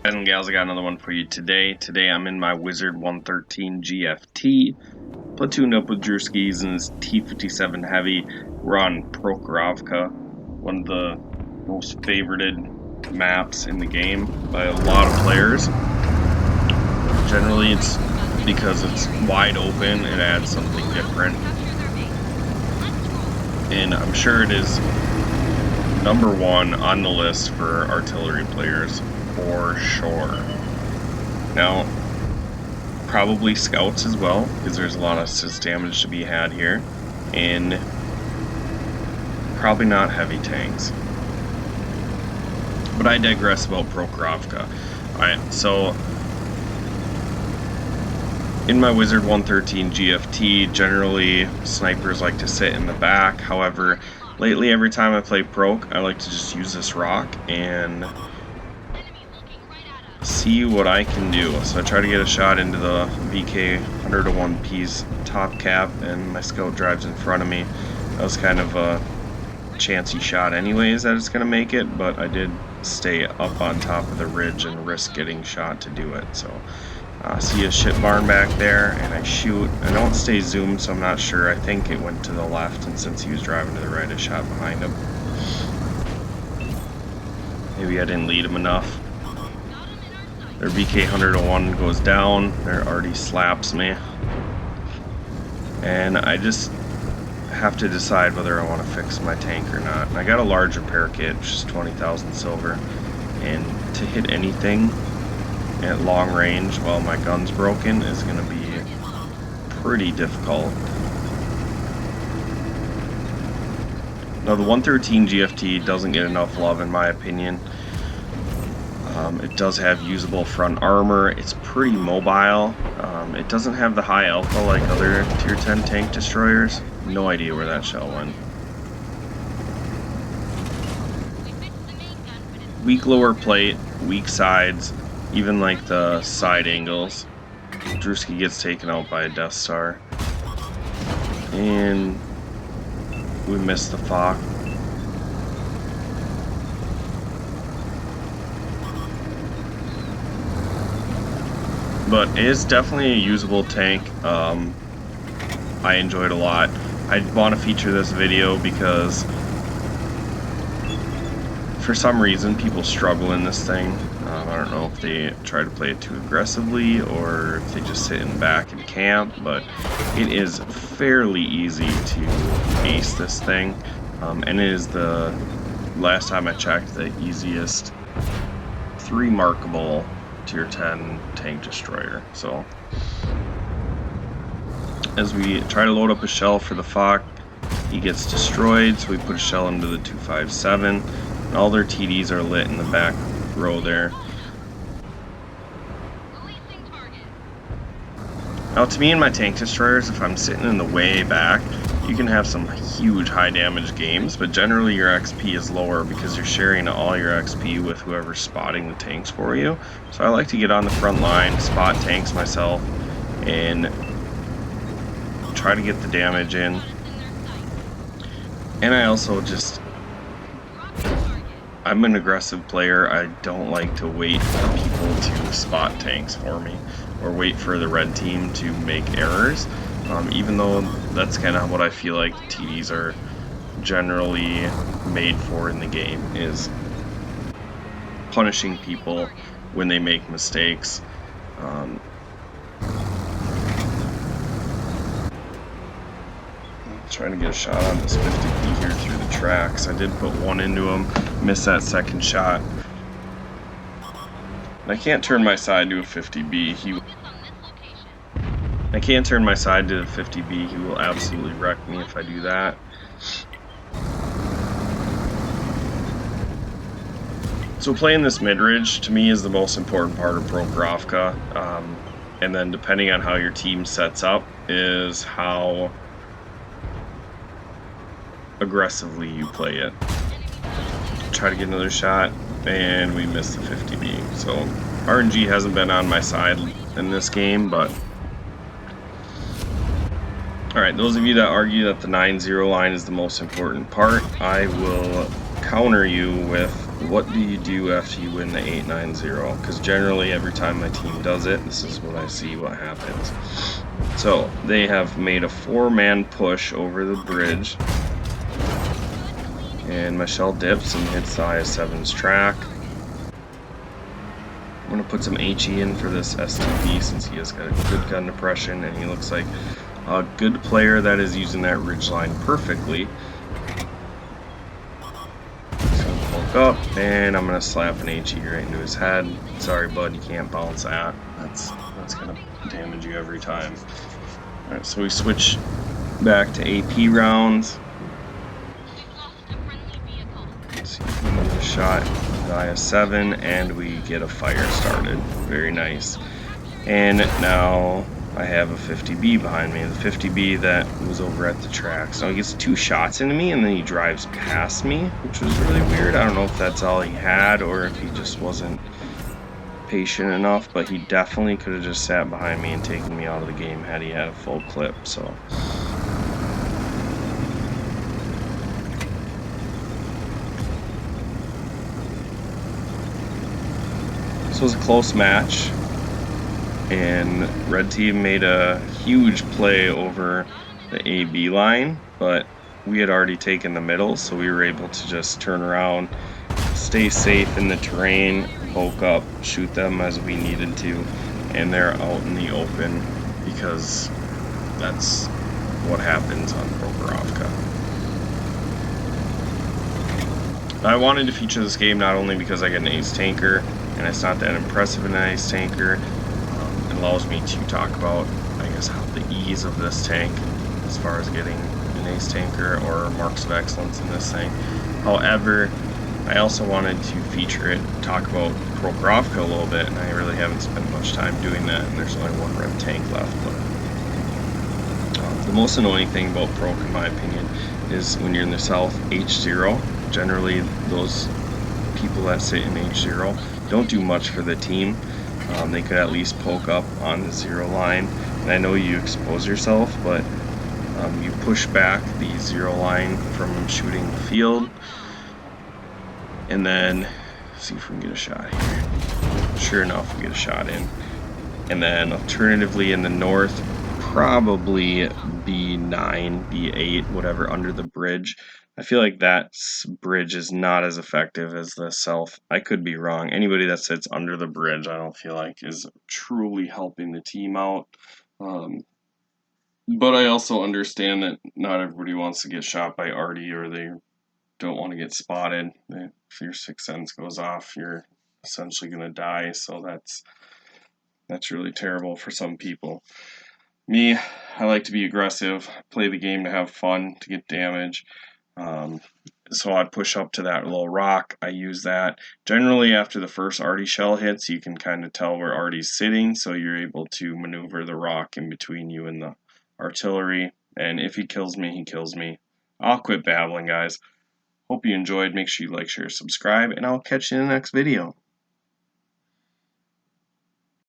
Guys and gals, I got another one for you today. Today I'm in my Wizard 113 GFT, platooned up with Drewskis and his T57 Heavy. We're on Prok, one of the most favorited maps in the game by a lot of players. Generally it's because it's wide open, it adds something different. And I'm sure it is #1 on the list for artillery players. For sure. Now, probably scouts as well, because there's a lot of assist damage to be had here, and probably not heavy tanks. But I digress about Prokrovka. Alright, so in my Wizard 113 GFT, generally snipers like to sit in the back. However, lately every time I play Prok, I like to just use this rock and see what I can do. So I try to get a shot into the VK 100-1 piece top cap, and my scout drives in front of me. That was kind of a chancy shot anyways that it's going to make it, but I did stay up on top of the ridge and risk getting shot to do it. So see a shit barn back there, and I shoot. I don't stay zoomed, so I'm not sure. I think it went to the left, and since he was driving to the right, I shot behind him. Maybe I didn't lead him enough. Their VK 100-1 goes down, their arty slaps me, and I just have to decide whether I want to fix my tank or not. And I got a large repair kit, which is 20,000 silver, and to hit anything at long range while my gun's broken is going to be pretty difficult. Now the 113 GFT doesn't get enough love in my opinion. It does have usable front armor, it's pretty mobile, it doesn't have the high alpha like other tier 10 tank destroyers. No idea where that shell went. Weak lower plate, weak sides, even like the side angles. Drewski gets taken out by a Death Star. And we missed the Fok. But it is definitely a usable tank. I enjoyed a lot. I want to feature this video because for some reason people struggle in this thing. I don't know if they try to play it too aggressively or if they just sit in the back and camp, but it is fairly easy to ace this thing. And it is the, last time I checked, the easiest 3 markable tier 10 tank destroyer. So as we try to load up a shell for the Fok, he gets destroyed, so we put a shell into the 257, and all their TDs are lit in the back row there. Now to me and my tank destroyers, if I'm sitting in the way back, you can have some huge high damage games, but generally your XP is lower because you're sharing all your XP with whoever's spotting the tanks for you. So I like to get on the front line, spot tanks myself, and try to get the damage in. And I also just, I'm an aggressive player. I don't like to wait for people to spot tanks for me or wait for the red team to make errors. Even though that's kind of what I feel like TDs are generally made for in the game, is punishing people when they make mistakes. Trying to get a shot on this 50B here through the tracks. I did put one into him, missed that second shot. And I can't turn my side to a 50B. I can't turn my side to the 50B. He will absolutely wreck me if I do that. So playing this midridge to me is the most important part of Prokrovka. And then depending on how your team sets up is how aggressively you play it. Try to get another shot, and we missed the 50B. So RNG hasn't been on my side in this game, but alright, those of you that argue that the 9-0 line is the most important part, I will counter you with what do you do after you win the 8-9-0? Because generally every time my team does it, this is what I see what happens. So they have made a 4-man push over the bridge, and my shell dips and hits the IS-7's track. I'm going to put some HE in for this STB since he has got a good gun depression and he looks like a good player that is using that ridge line perfectly. Up, and I'm gonna slap an HE right into his head. Sorry, bud, you can't bounce that. That's gonna damage you every time. Alright, so we switch back to AP rounds. Let's see if we can get a shot at IS-7, and we get a fire started. Very nice. And now I have a 50B behind me. The 50B that was over at the track. So he gets 2 shots into me and then he drives past me, which was really weird. I don't know if that's all he had or if he just wasn't patient enough, but he definitely could have just sat behind me and taken me out of the game had he had a full clip. So this was a close match. And red team made a huge play over the AB line, but we had already taken the middle, so we were able to just turn around, stay safe in the terrain, poke up, shoot them as we needed to, and they're out in the open because that's what happens on Prok. I wanted to feature this game not only because I get an ace tanker, and it's not that impressive in an ace tanker. Allows me to talk about, I guess, how the ease of this tank as far as getting an ace tanker or marks of excellence in this thing. However, I also wanted to feature it, talk about Prok a little bit, and I really haven't spent much time doing that, and there's only 1 red tank left. But the most annoying thing about Prok, in my opinion, is when you're in the south, H0. Generally, those people that sit in H0 don't do much for the team. They could at least poke up on the 0 line, and I know you expose yourself, but you push back the 0 line from shooting the field, and then see if we can get a shot here. Sure enough, we get a shot in, and then alternatively in the north, probably B9, B8, whatever, under the bridge. I feel like that bridge is not as effective as the south. I could be wrong. Anybody that sits under the bridge, I don't feel like is truly helping the team out. But I also understand that not everybody wants to get shot by arty or they don't want to get spotted. If your 6th sense goes off, you're essentially going to die. So that's really terrible for some people. Me, I like to be aggressive, play the game to have fun, to get damage. So I'd push up to that little rock. I use that. Generally, after the first arty shell hits, you can kind of tell where arty's sitting, so you're able to maneuver the rock in between you and the artillery. And if he kills me, he kills me. I'll quit babbling, guys. Hope you enjoyed. Make sure you like, share, subscribe, and I'll catch you in the next video.